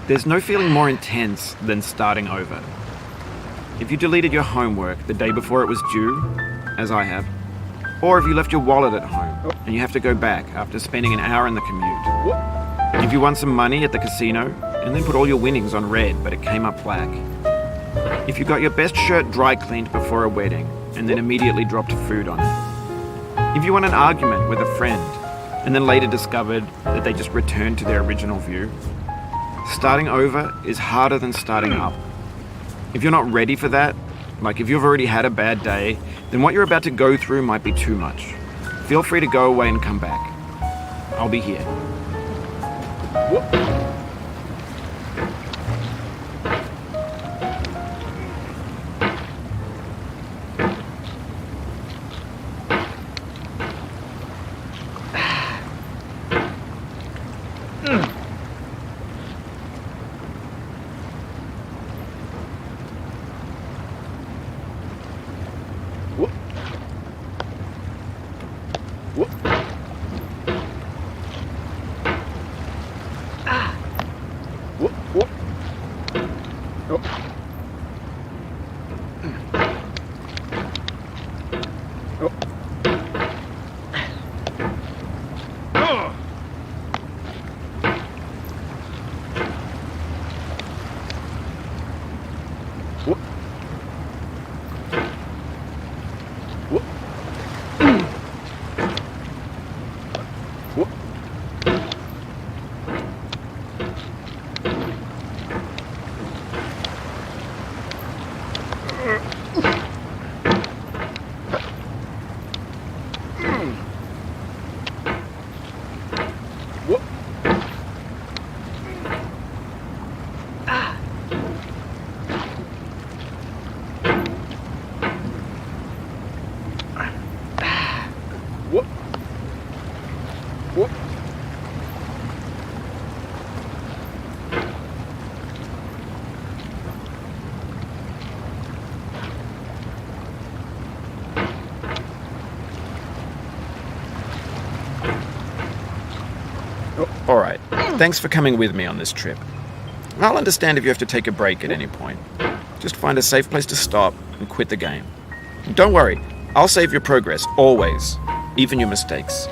There's no feeling more intense than starting over. If you deleted your homework the day before it was due, as I have, or if you left your wallet at home and you have to go back after spending an hour in the commute. If you won some money at the casino and then put all your winnings on red but it came up black. If you got your best shirt dry cleaned before a wedding and then immediately dropped food on it. If you won an argument with a friend and then later discovered that they just returned to their original view. Starting over is harder than starting up. If you're not ready for that, like if you've already had a bad day, then what you're about to go through might be too much. Feel free to go away and come back. I'll be here. Alright, thanks for coming with me on this trip. I'll understand if you have to take a break at any point. Just find a safe place to stop and quit the game. And don't worry, I'll save your progress, always, even your mistakes.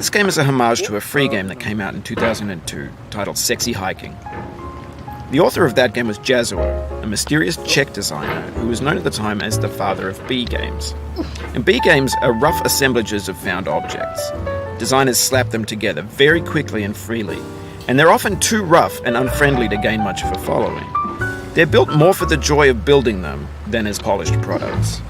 This game is a homage to a free game that came out in 2002, titled Sexy Hiking. The author of that game was Jazuo, a mysterious Czech designer who was known at the time as the father of B games. And B games are rough assemblages of found objects. Designers slap them together very quickly and freely, and they're often too rough and unfriendly to gain much of a following. They're built more for the joy of building them than as polished products.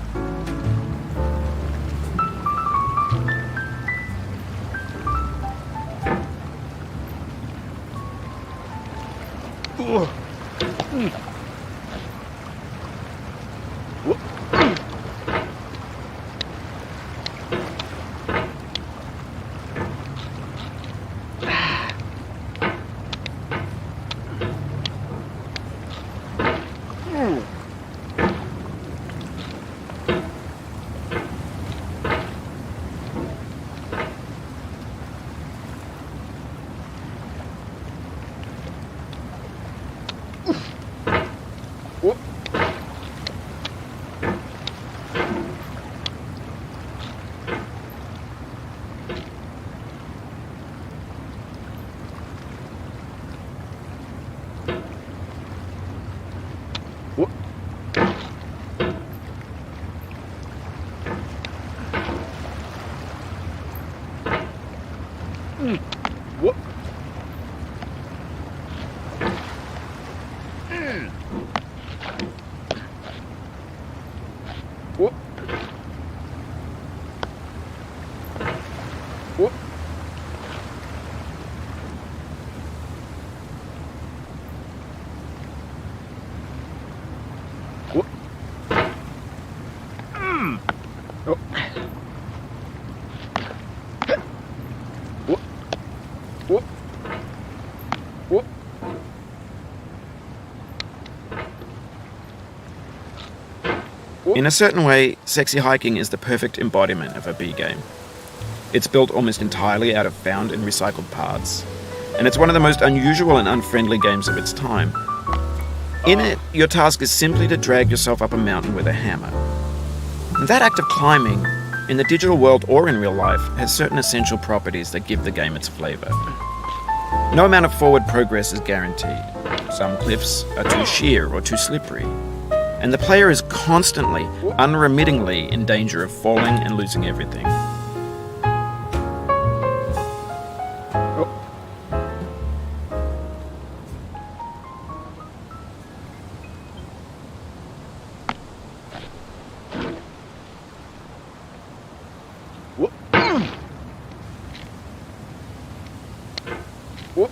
What? What? What? What? Oh. What? What? What? In a certain way, Sexy Hiking is the perfect embodiment of a B game. It's built almost entirely out of found and recycled parts, and it's one of the most unusual and unfriendly games of its time. In it, your task is simply to drag yourself up a mountain with a hammer. And that act of climbing, in the digital world or in real life, has certain essential properties that give the game its flavour. No amount of forward progress is guaranteed. Some cliffs are too sheer or too slippery, and the player is constantly, unremittingly in danger of falling and losing everything. What? What?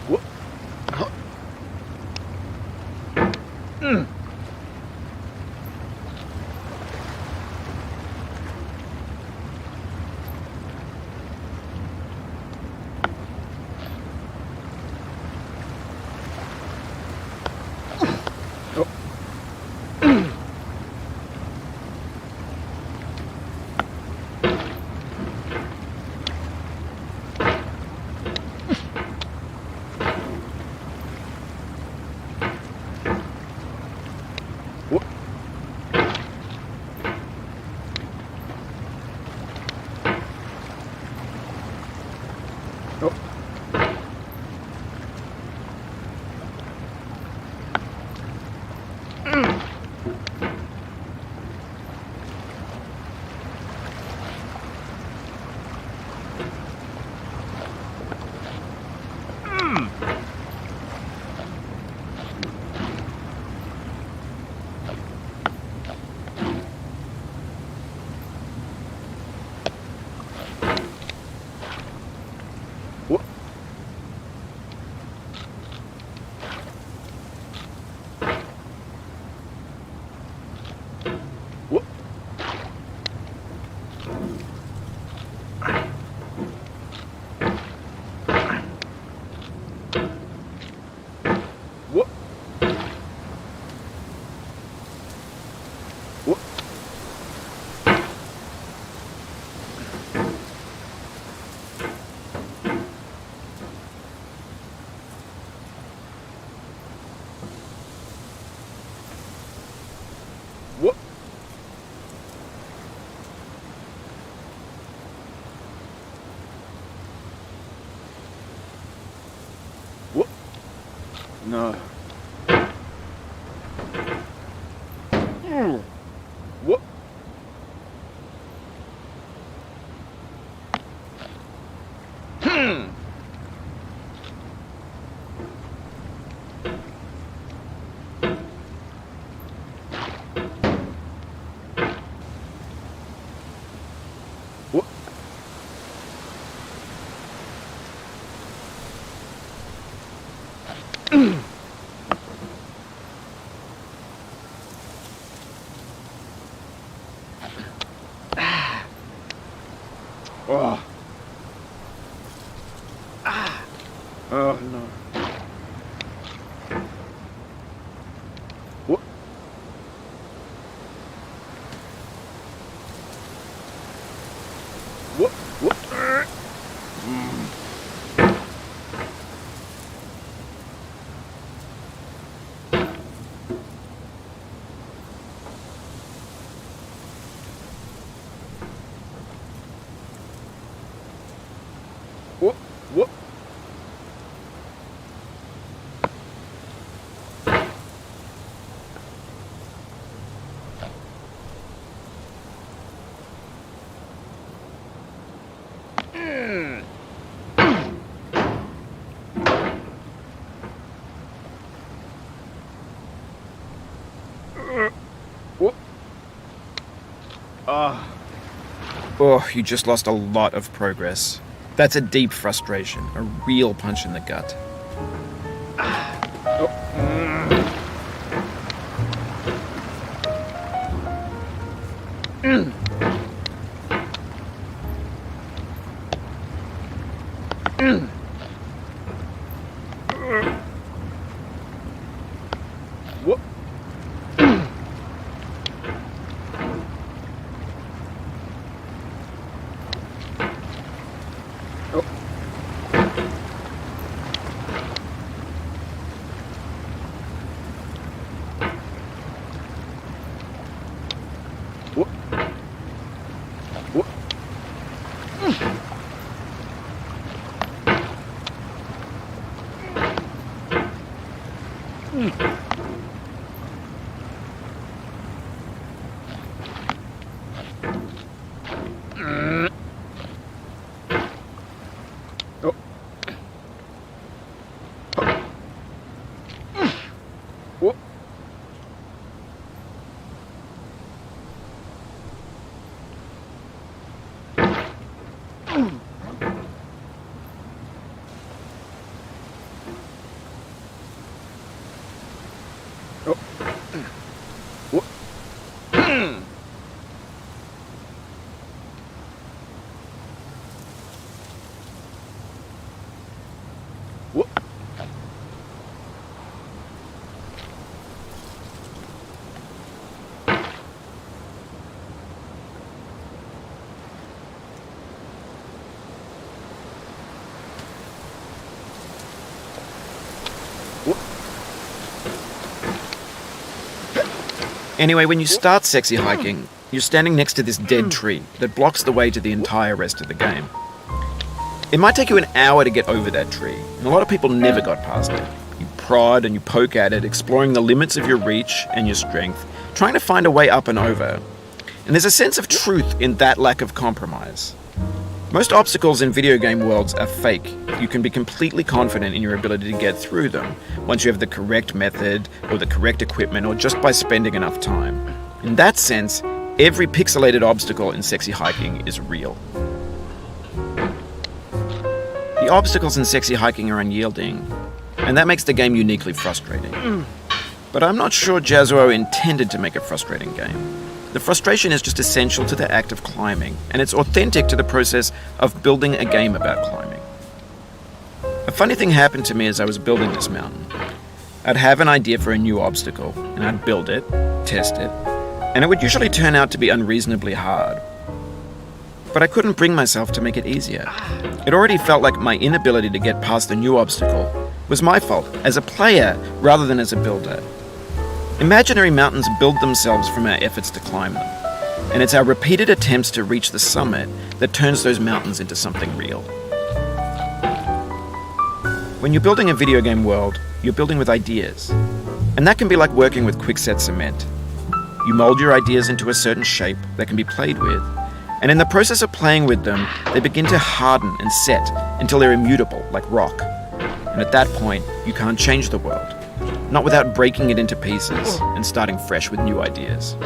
What? Huh? What? Oh. What? What? What? What? What? What? No. What? What? Oh. Oh no. What? What? What? Oh, you just lost a lot of progress. That's a deep frustration, a real punch in the gut. What? Anyway, when you start sexy hiking, you're standing next to this dead tree that blocks the way to the entire rest of the game. It might take you an hour to get over that tree, and a lot of people never got past it. You prod and you poke at it, exploring the limits of your reach and your strength, trying to find a way up and over. And there's a sense of truth in that lack of compromise. Most obstacles in video game worlds are fake. You can be completely confident in your ability to get through them once you have the correct method or the correct equipment or just by spending enough time. In that sense, every pixelated obstacle in sexy hiking is real. The obstacles in sexy hiking are unyielding, and that makes the game uniquely frustrating. But I'm not sure Jazuo intended to make a frustrating game. The frustration is just essential to the act of climbing, and it's authentic to the process of building a game about climbing. A funny thing happened to me as I was building this mountain. I'd have an idea for a new obstacle, and I'd build it, test it, and it would usually turn out to be unreasonably hard. But I couldn't bring myself to make it easier. It already felt like my inability to get past the new obstacle was my fault as a player rather than as a builder. Imaginary mountains build themselves from our efforts to climb them, and it's our repeated attempts to reach the summit that turns those mountains into something real. When you're building a video game world, you're building with ideas, and that can be like working with quickset cement. You mold your ideas into a certain shape that can be played with, and in the process of playing with them, they begin to harden and set until they're immutable, like rock. And at that point, you can't change the world. Not without breaking it into pieces and starting fresh with new ideas.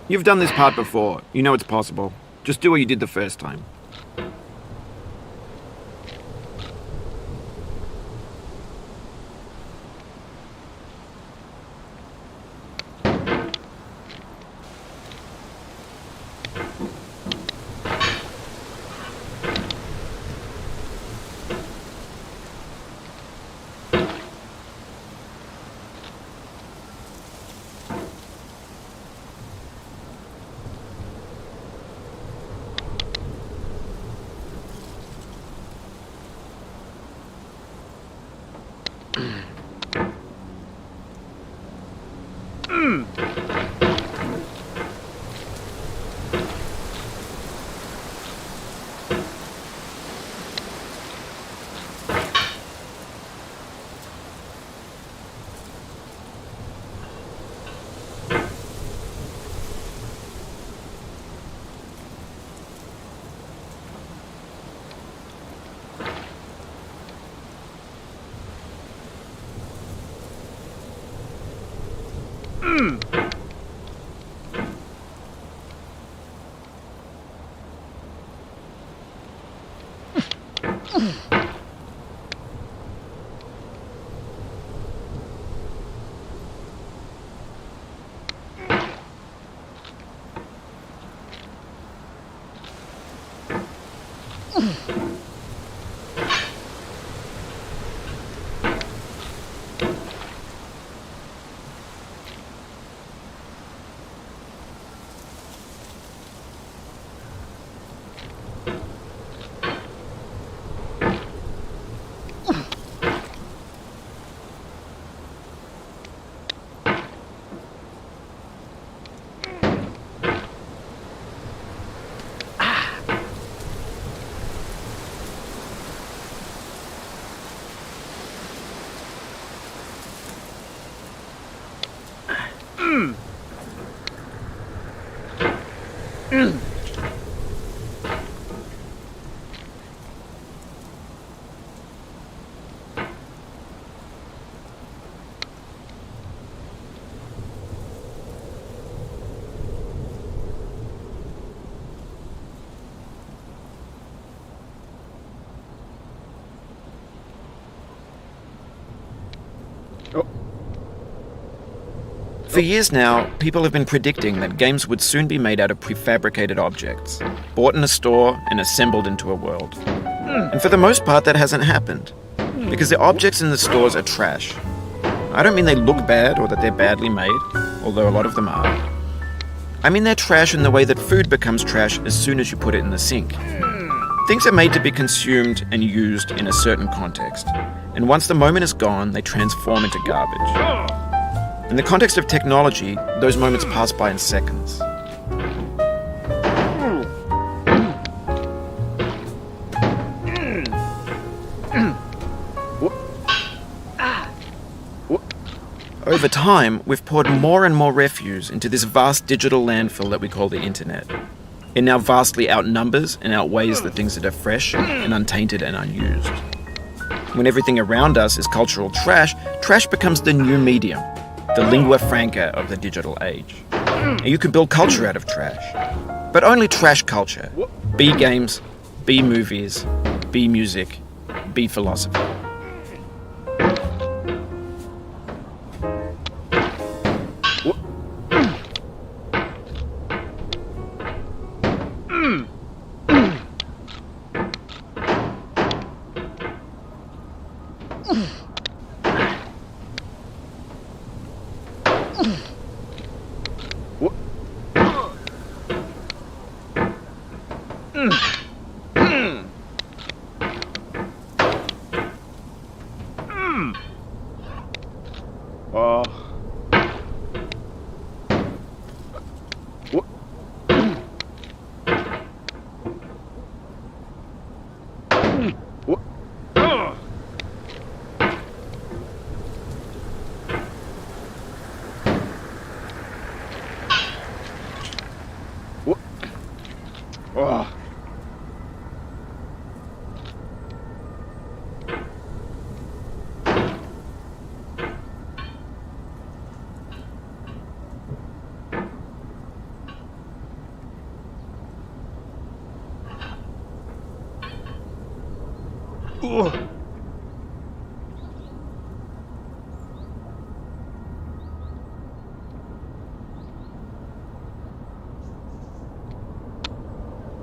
You've done this part before. You know it's possible. Just do what you did the first time. For years now, people have been predicting that games would soon be made out of prefabricated objects, bought in a store and assembled into a world. And for the most part, that hasn't happened, because the objects in the stores are trash. I don't mean they look bad or that they're badly made, although a lot of them are. I mean they're trash in the way that food becomes trash as soon as you put it in the sink. Things are made to be consumed and used in a certain context, and once the moment is gone, they transform into garbage. In the context of technology, those moments pass by in seconds. Over time, we've poured more and more refuse into this vast digital landfill that we call the internet. It now vastly outnumbers and outweighs the things that are fresh and untainted and unused. When everything around us is cultural trash, trash becomes the new medium, the lingua franca of the digital age. And you can build culture out of trash. But only trash culture. Be games, be movies, be music, be philosophy.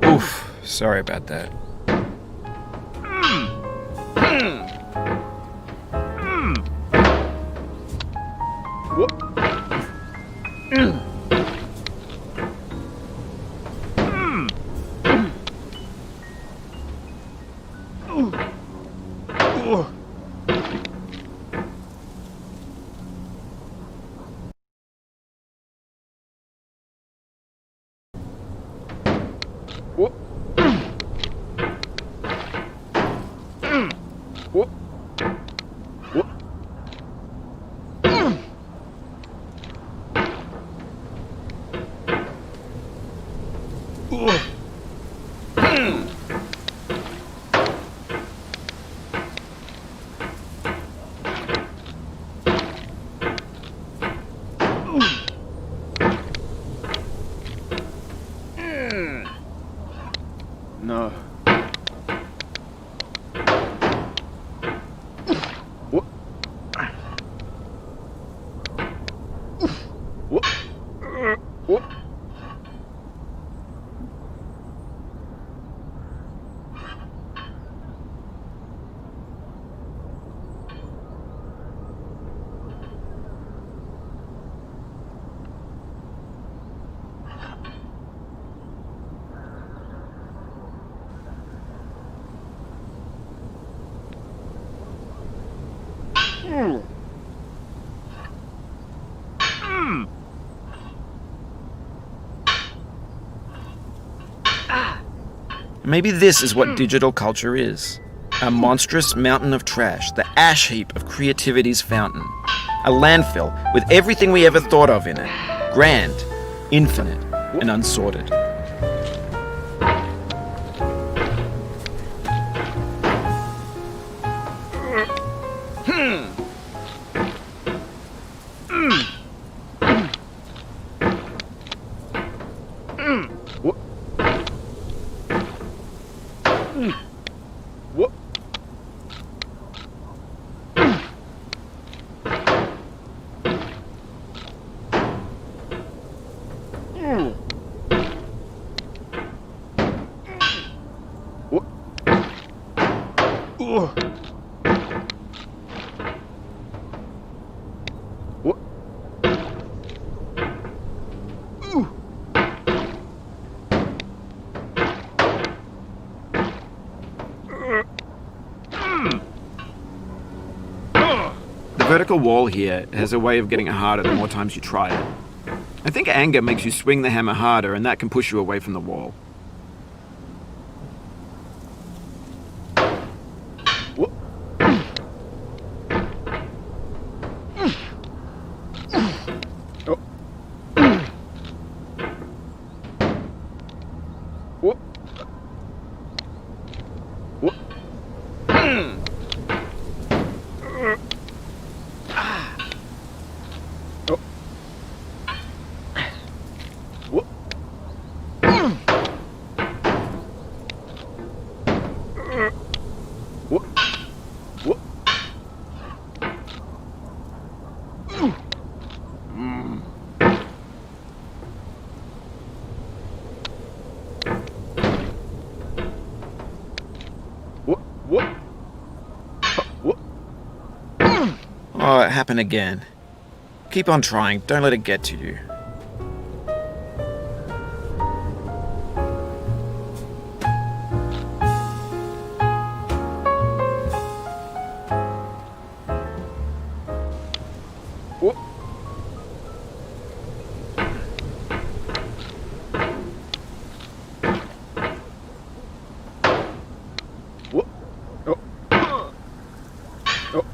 Oof, sorry about that. No. What? What? What? Maybe this is what digital culture is. A monstrous mountain of trash, the ash heap of creativity's fountain. A landfill with everything we ever thought of in it. Grand, infinite, and unsorted. What? What? What? What? The vertical wall here has a way of getting harder the more times you try it. I think anger makes you swing the hammer harder, and that can push you away from the wall. What? Oh. What? What? Oh. What? What? What? What? What? What? Oh, it happened again. Keep on trying, don't let it get to you. What? What? Oh. Oh.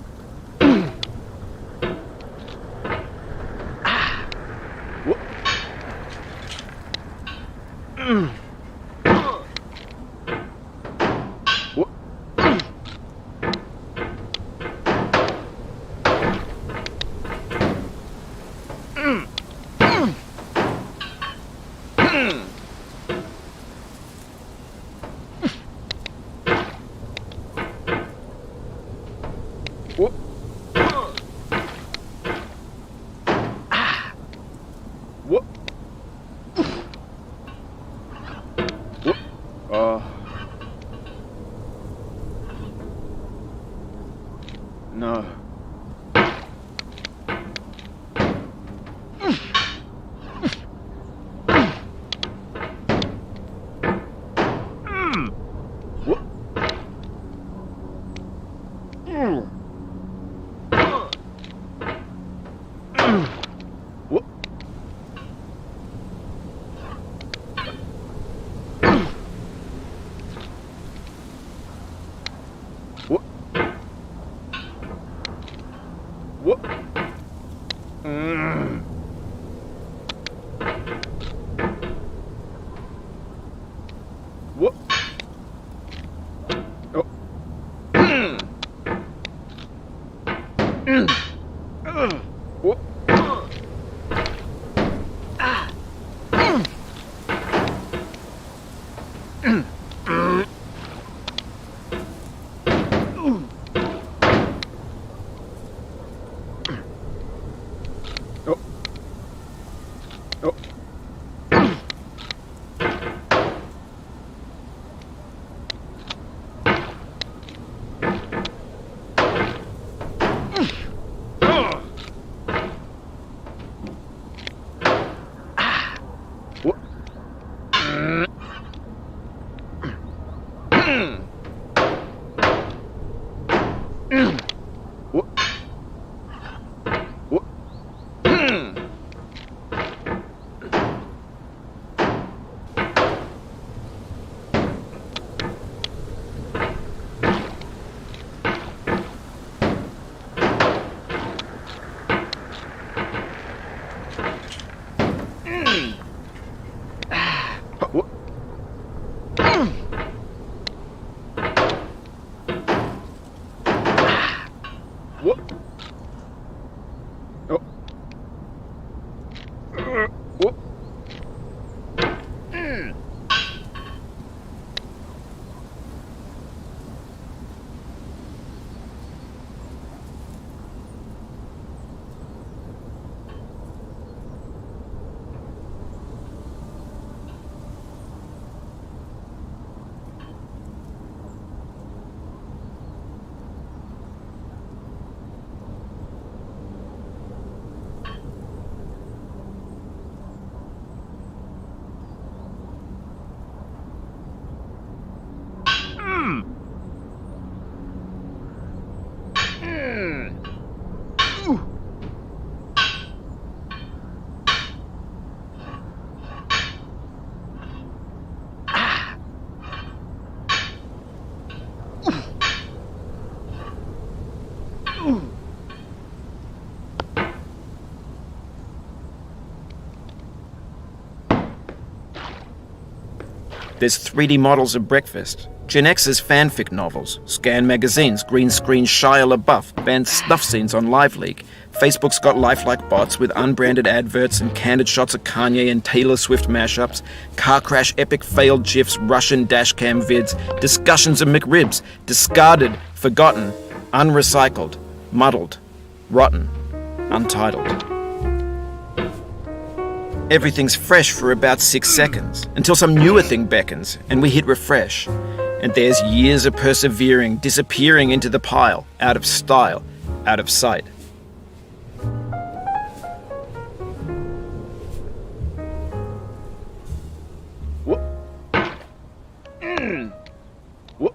What? What? What? No. What? What? What? What? What? Oh. What? Oh. Oh. What? What? What? What? What? Oh. What? There's 3D models of breakfast, Gen X's fanfic novels, scan magazines, green screen Shia LaBeouf, banned snuff scenes on LiveLeak. Facebook's got lifelike bots with unbranded adverts and candid shots of Kanye and Taylor Swift mashups, car crash epic failed GIFs, Russian dashcam vids, discussions of McRibs, discarded, forgotten, unrecycled, muddled, rotten, untitled. Everything's fresh for about 6 seconds, until some newer thing beckons, and we hit refresh. And there's years of persevering, disappearing into the pile, out of style, out of sight. What? What?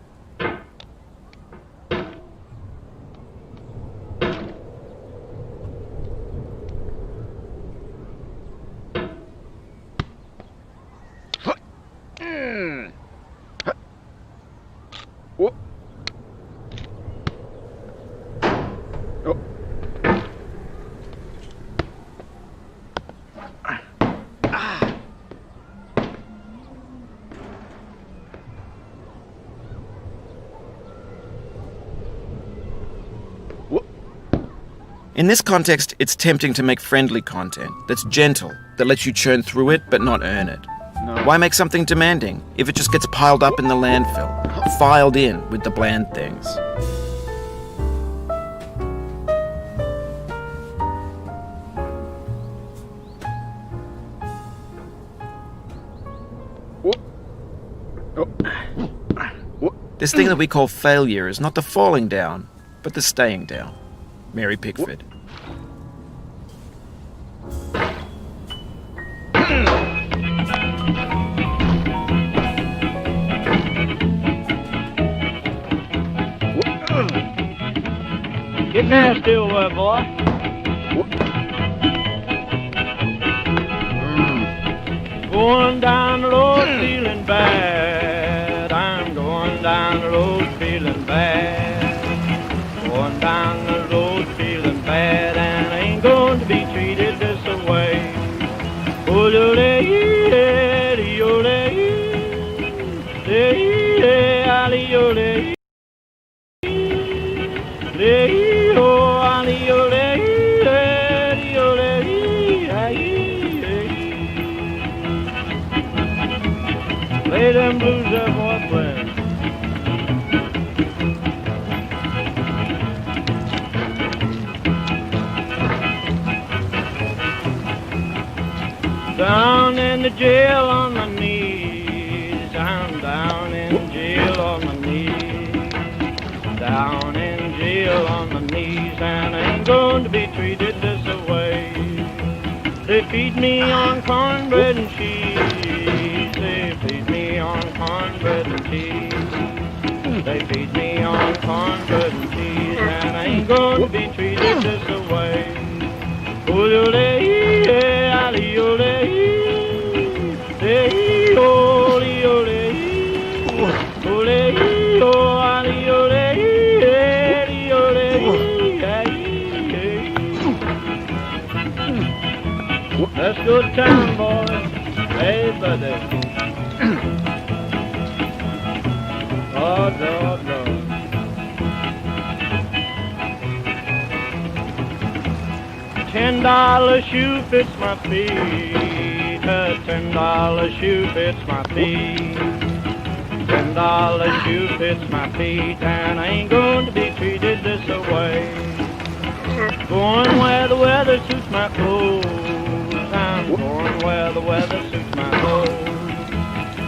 What? Oh. What? In this context, it's tempting to make friendly content that's gentle, that lets you churn through it but not earn it. No. Why make something demanding if it just gets piled up in the landfill, filed in with the bland things? This thing that we call failure is not the falling down, but the staying down. Mary Pickford. Get there, Stillwell, boy. Going down the road feeling bad. I'm going down the road feeling bad. Going down the road feeling bad, and I ain't going to be treated this way. Oh, Play them blues that boy playing. Down in the jail on my knees. I'm down in jail on my knees. Down in jail on my knees, and I ain't going to be treated this way. They feed me on cornbread and cheese. They feed me on cornbread and cheese. They feed me on cornbread and cheese, and I ain't going to be treated this way. Let's go to town, boys. Hey, buddy. Oh, no, no. $10 shoe fits my feet. A $10 shoe fits my feet. $10 shoe fits my feet, and I ain't going to be treated this way. Going where the weather suits my clothes. I'm going where the weather suits my clothes.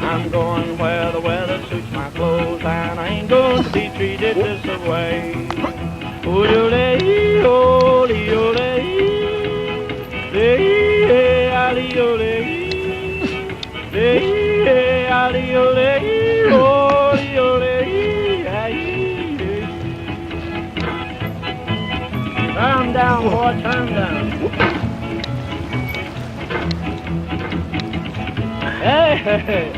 I'm going where the weather suits my clothes, and I ain't going to be treated this way. Turn down, boy, turn down. Hey, hey, hey.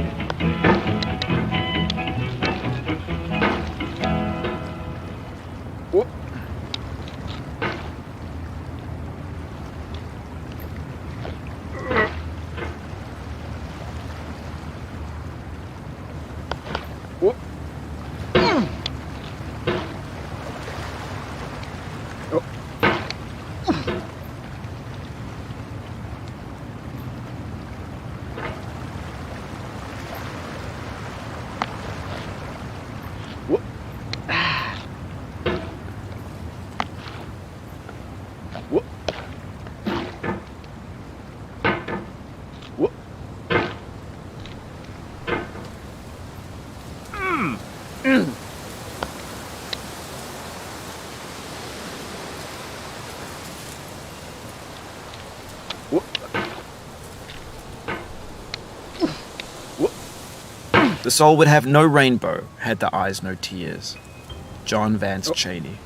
Whoop. Whoop. Oh. Whoop. Whoop. Whoop. Whoop. Whoop. The soul would have no rainbow had the eyes no tears. John Vance Cheney.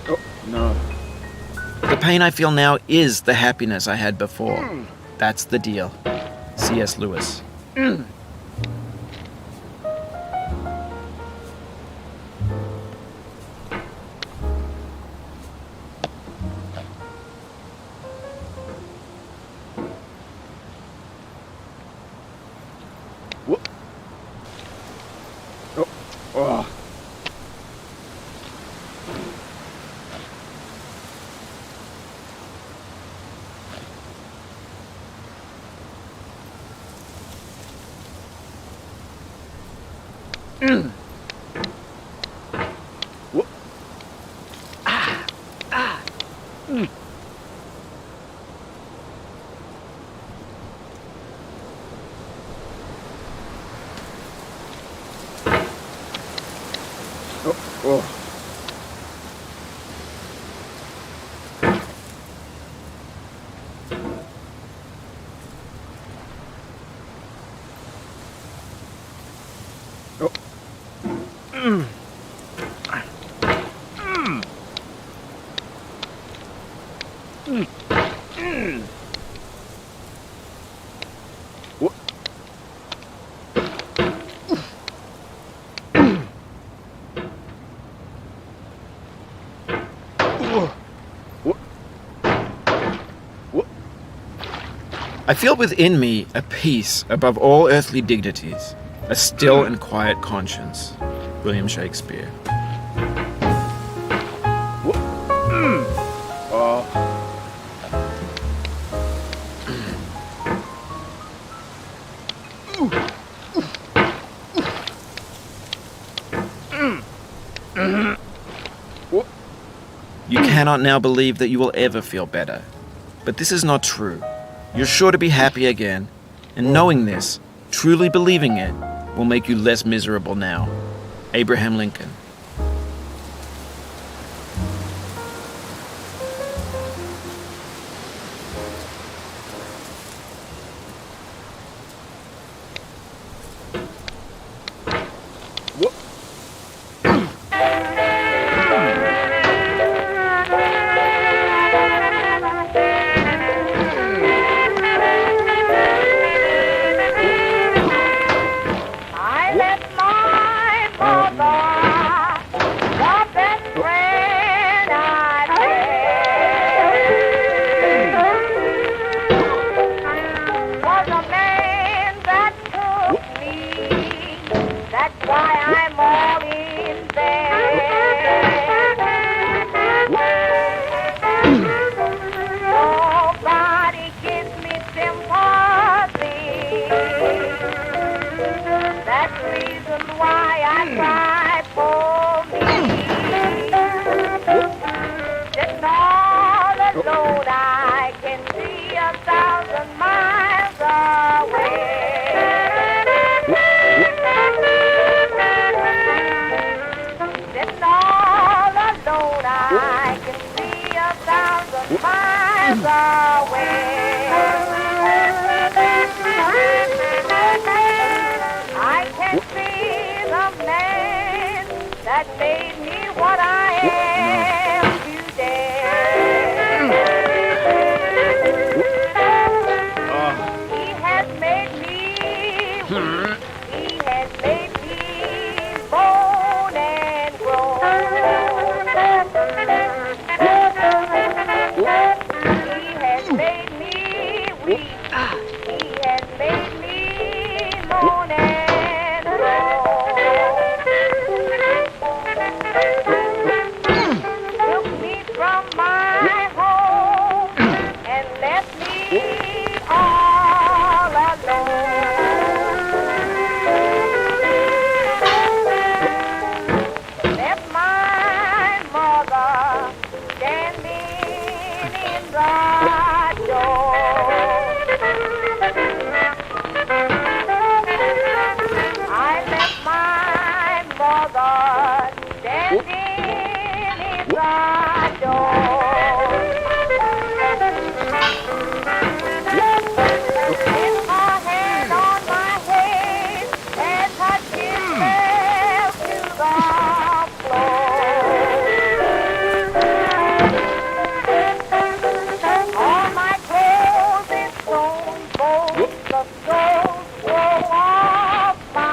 Oh, no. The pain I feel now is the happiness I had before. That's the deal. C.S. Lewis. Whoop. Oh. Oh. Whoop. Ah. Ah. Oh. I feel within me a peace above all earthly dignities, a still and quiet conscience. William Shakespeare. You cannot now believe that you will ever feel better. But this is not true. You're sure to be happy again, and knowing this, truly believing it, will make you less miserable now. Abraham Lincoln. That made me what I am today. He has made me weak. He has made me bone and grow. He has made me weak. He has made me moan and grow. Took me from my home and left me all alone. Left my mother standing in the door. I left my mother standing in the door. With her hand on my head as her chin fell to the floor. All my clothes is sewn, both the soles wore off my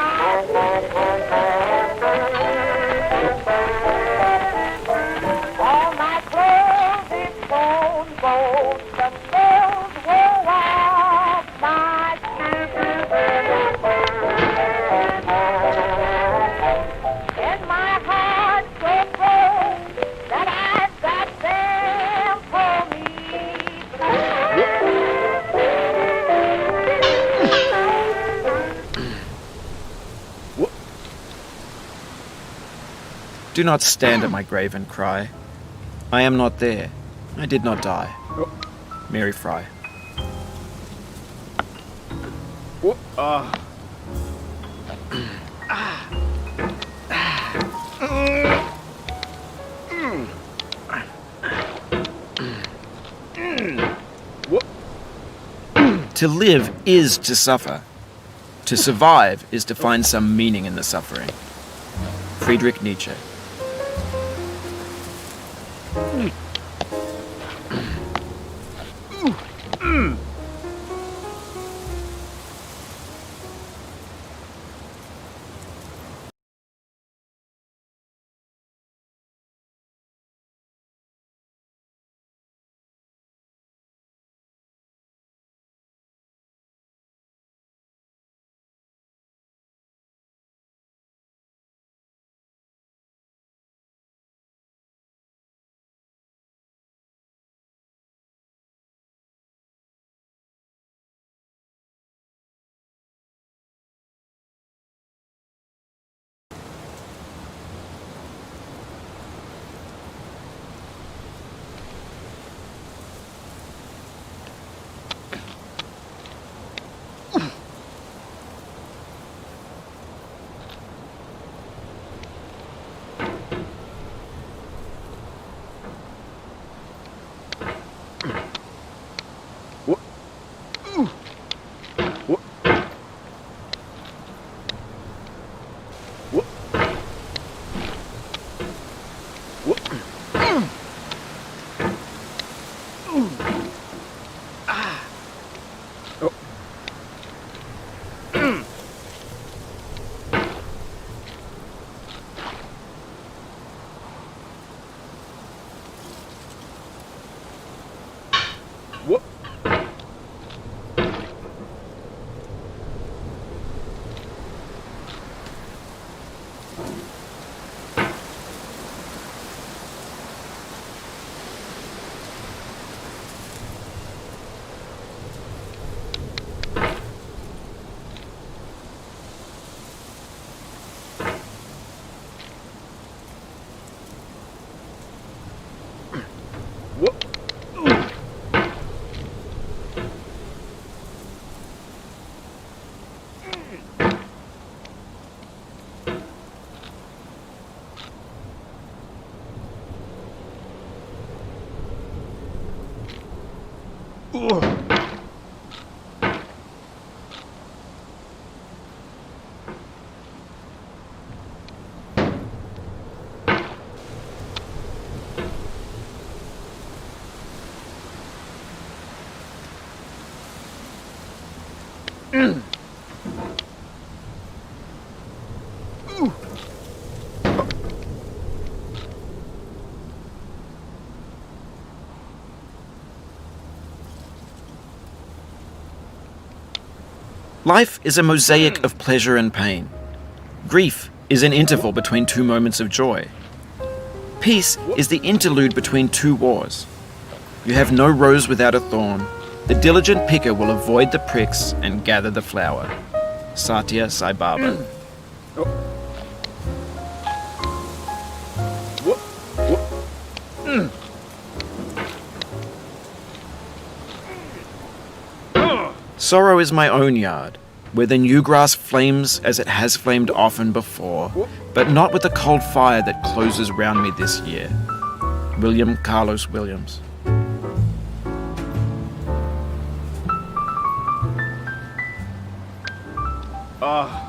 all my clothes is sewn, both the soles wore off my and my heart so cold that I've got them for me. Do not stand at my grave and cry. I am not there. I did not die. Mary Fry. Ah. To live is to suffer. To survive is to find some meaning in the suffering. Friedrich Nietzsche. Life is a mosaic of pleasure and pain. Grief is an interval between two moments of joy. Peace is the interlude between two wars. You have no rose without a thorn. The diligent picker will avoid the pricks and gather the flower. Satya Sai Baba. Sorrow is my own yard, where the new grass flames as it has flamed often before, but not with the cold fire that closes round me this year. William Carlos Williams. Ah.